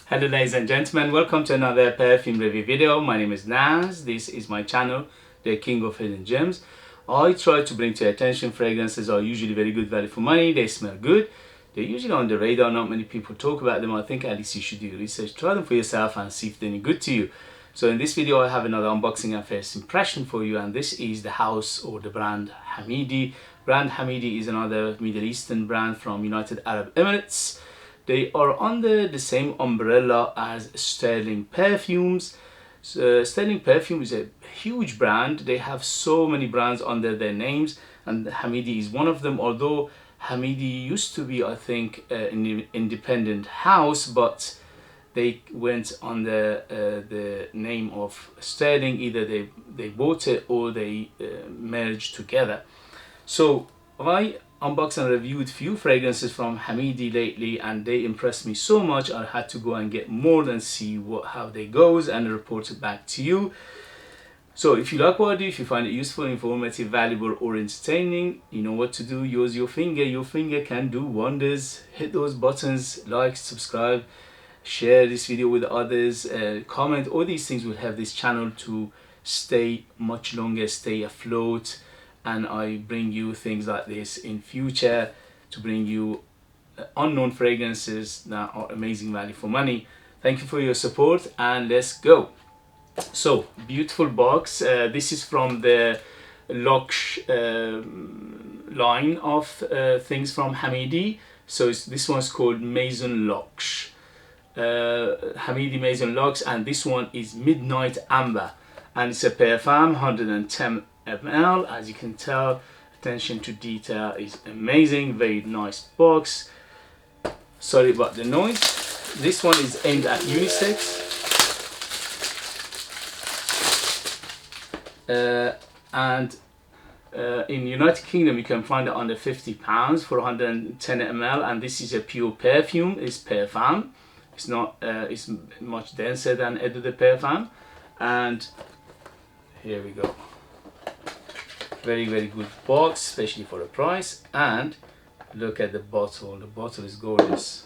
Hello ladies and gentlemen, welcome to another perfume review video. My name is Naz. This is my channel, the King of Hidden Gems. I try to bring to your attention fragrances are usually very good value for money. They smell good. They're usually on the radar. Not many people talk about them. I think at least you should do research. Try them for yourself and see if they're any good to you. So in this video I have another unboxing and first impression for you, and this is the house or the brand Hamidi. Brand Hamidi is another Middle Eastern brand from United Arab Emirates. They are under the same umbrella as Sterling Perfumes. Sterling Perfume is a huge brand. They have so many brands under their names, and Hamidi is one of them. Although Hamidi used to be, I think, an independent house, but they went under the name of Sterling. Either they bought it or they merged together. So I unboxed and reviewed few fragrances from Hamidi lately, and they impressed me so much I had to go and get more and see how they goes and report it back to you. So if you like what I do, if you find it useful, informative, valuable or entertaining, you know what to do. Use your finger can do wonders. Hit those buttons, like, subscribe, share this video with others, comment. All these things will help this channel to stay much longer, stay afloat, and I bring you things like this in future to bring you unknown fragrances that are amazing value for money. Thank you for your support, and let's go. So beautiful box. This is from the Luxe line of things from Hamidi. So this one's called Maison Luxe. Hamidi Maison Luxe, and this one is Midnight Amber, and it's a Parfum 110 ml. As you can tell, attention to detail is amazing. Very nice box. Sorry about the noise. This one is aimed at unisex, and in United Kingdom you can find it under £50 for 110 ml, and this is a pure perfume. It's Parfum. It's not it's much denser than Eau de Parfum. And here we go. Very good box, especially for the price. And look at the bottle. The bottle is gorgeous.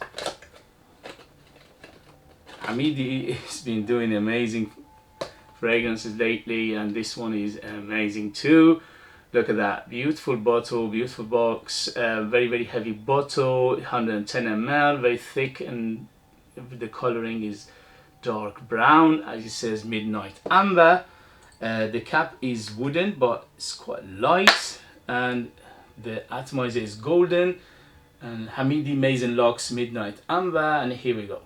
Hamidi has been doing amazing fragrances lately, and this one is amazing too. Look at that, beautiful bottle, beautiful box. Very heavy bottle, 110 ml, very thick, and the coloring is dark brown, as it says Midnight Amber. The cap is wooden, but it's quite light, and the atomizer is golden. And Hamidi Maison Luxe Midnight Amber, and here we go.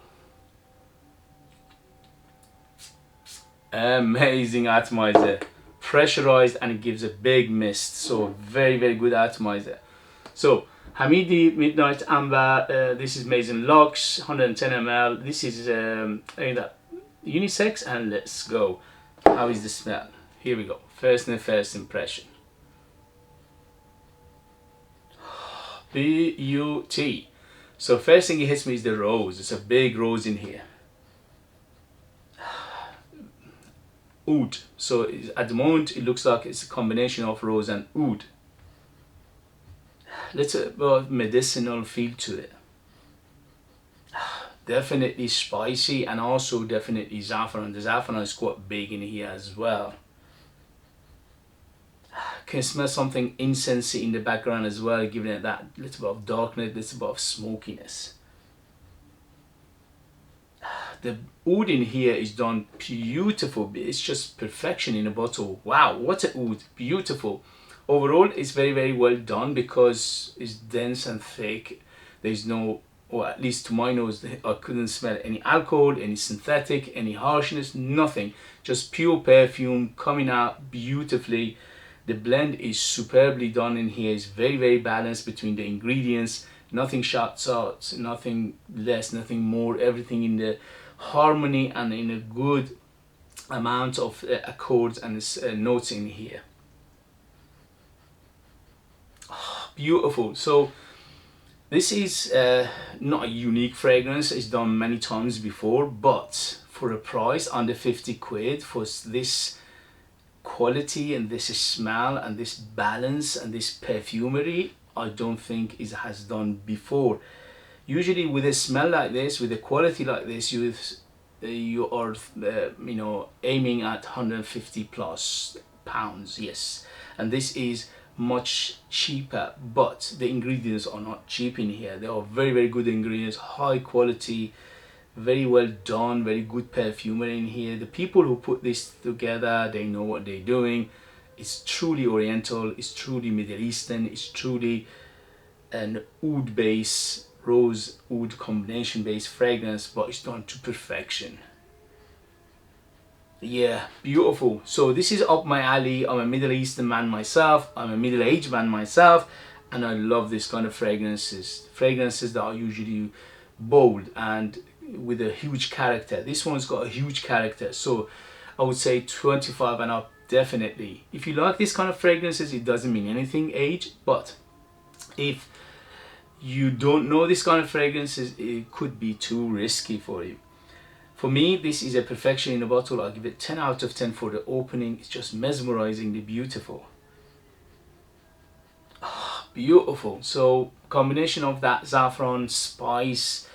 Amazing atomizer, pressurized, and it gives a big mist. So very good atomizer. So Hamidi Midnight Amber, this is Maison Luxe 110 ml. This is unisex, and let's go. How is the smell? Here we go. First impression. Beauty. So first thing it hits me is the rose. It's a big rose in here. Oud. So at the moment it looks like it's a combination of rose and oud. Let's about medicinal feel to it. Definitely spicy, and also definitely saffron. The saffron is quite big in here as well. Can smell something incensey in the background as well, giving it that little bit of darkness, little bit of smokiness. The oud in here is done beautiful. It's just perfection in a bottle. Wow, what a oud, beautiful. Overall it's very well done because it's dense and thick. There's no, or at least to my nose, I couldn't smell any alcohol, any synthetic, any harshness, nothing. Just pure perfume coming out beautifully. The blend is superbly done in here. It's very balanced between the ingredients. Nothing shots out, nothing less, nothing more. Everything in the harmony and in a good amount of accords and notes in here. Oh, beautiful. So this is not a unique fragrance. It's done many times before, but for a price under 50 quid for this quality and this smell and this balance and this perfumery, I don't think it has done before. Usually with a smell like this, with a quality like this, you are you know, aiming at 150 plus pounds, yes. And this is much cheaper, but the ingredients are not cheap in here. They are very, very good ingredients, high quality, very well done, very good perfumery in here. The people who put this together, they know what they're doing. It's truly oriental, it's truly Middle Eastern, it's truly an oud base, rose oud combination based fragrance, but it's done to perfection. Yeah, beautiful. So this is up my alley. I'm a Middle Eastern man myself, I'm a middle-aged man myself, and I love this kind of fragrances that are usually bold and with a huge character. This one's got a huge character, so I would say 25 and up, definitely. If you like this kind of fragrances, it doesn't mean anything age, but if you don't know this kind of fragrances, it could be too risky for you. For me, this is a perfection in a bottle. I'll give it 10 out of 10 for the opening. It's just mesmerizingly beautiful. Beautiful. So combination of that saffron, spice,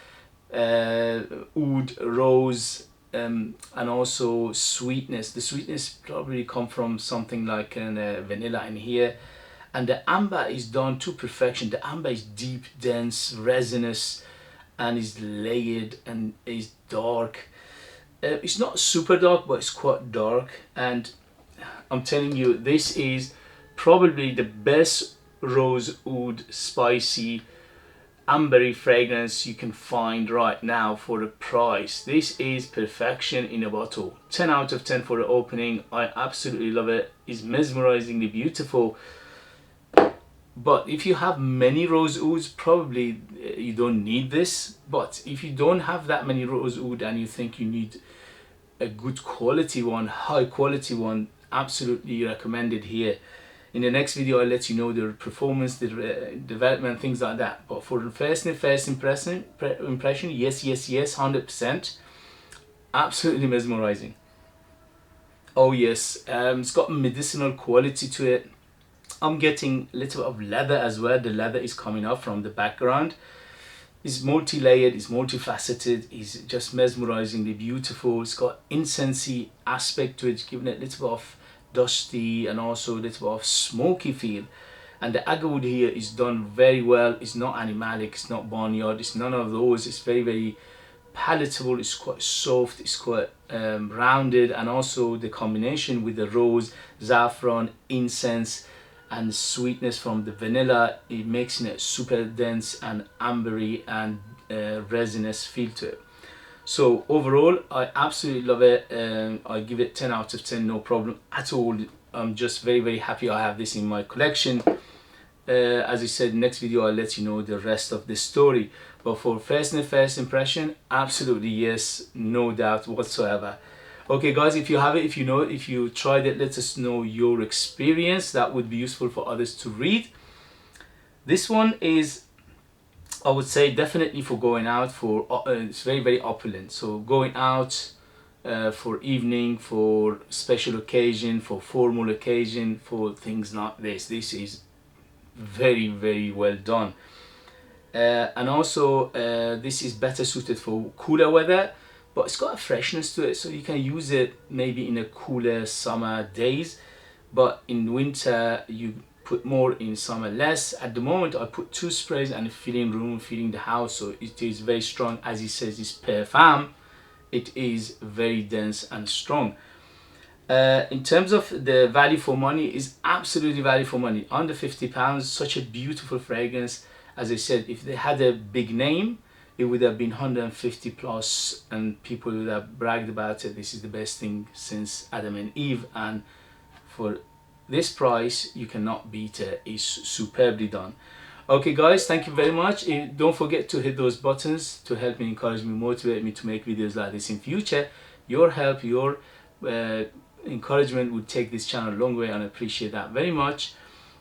oud, rose, and also sweetness. The sweetness probably come from something like vanilla in here. And the amber is done to perfection. The amber is deep, dense, resinous, and is layered and is dark. It's not super dark, but it's quite dark. And I'm telling you, this is probably the best rose oud spicy ambery fragrance you can find right now for the price. This is perfection in a bottle. 10 out of 10 for the opening. I absolutely love it. It's mesmerizingly beautiful. But if you have many rose ouds, probably you don't need this. But if you don't have that many rose oud and you think you need a good quality one, high quality one, absolutely recommended here. In the next video, I'll let you know the performance, the development, things like that. But for the first impression, yes, 100%. Absolutely mesmerizing. Oh yes, it's got medicinal quality to it. I'm getting a little bit of leather as well. The leather is coming up from the background. It's multi-layered, it's multifaceted, it's just mesmerizingly beautiful. It's got incensey aspect to it, giving it a little bit of dusty and also a little bit of smoky feel. And the agarwood here is done very well. It's not animalic, it's not barnyard, it's none of those. It's very, very palatable, it's quite soft, it's quite rounded, and also the combination with the rose, saffron, incense, and sweetness from the vanilla, it makes it super dense and ambery and resinous feel to it. So overall, I absolutely love it. I give it 10 out of 10, no problem at all. I'm just very, very happy I have this in my collection. As I said, next video I'll let you know the rest of the story. But for first impression, absolutely yes, no doubt whatsoever. Okay guys, if you have it, if you know it, if you tried it, let us know your experience. That would be useful for others to read. This one is, I would say, definitely for going out, for it's very, very opulent. So going out for evening, for special occasion, for formal occasion, for things like this. This is very, very well done. And also this is better suited for cooler weather, but it's got a freshness to it, so you can use it maybe in a cooler summer days, but in winter you put more, in summer less. At the moment I put 2 sprays and filling room, filling the house, so it is very strong. As it says, it's Parfum, it is very dense and strong. In terms of the value for money, is absolutely value for money. Under £50, such a beautiful fragrance. As I said, if they had a big name, it would have been 150 plus and people would have bragged about it. This is the best thing since Adam and Eve, and for this price you cannot beat it. It's superbly done. Okay guys, thank you very much. Don't forget to hit those buttons to help me, encourage me, motivate me to make videos like this in future. Your help, your encouragement would take this channel a long way, and I appreciate that very much.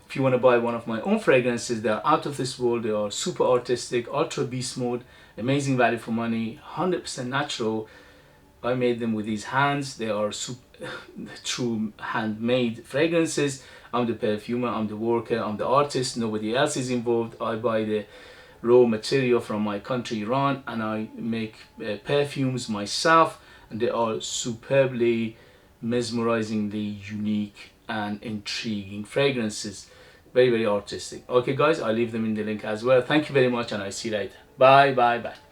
If you want to buy one of my own fragrances, they are out of this world. They are super artistic, ultra beast mode, amazing value for money, 100% natural. I made them with these hands. They are true handmade fragrances. I'm the perfumer, I'm the worker, I'm the artist. Nobody else is involved. I buy the raw material from my country, Iran, and I make perfumes myself, and they are superbly, mesmerizingly unique and intriguing fragrances. Very, very artistic. Okay guys, I'll leave them in the link as well. Thank you very much, and I see you later. Bye bye bye.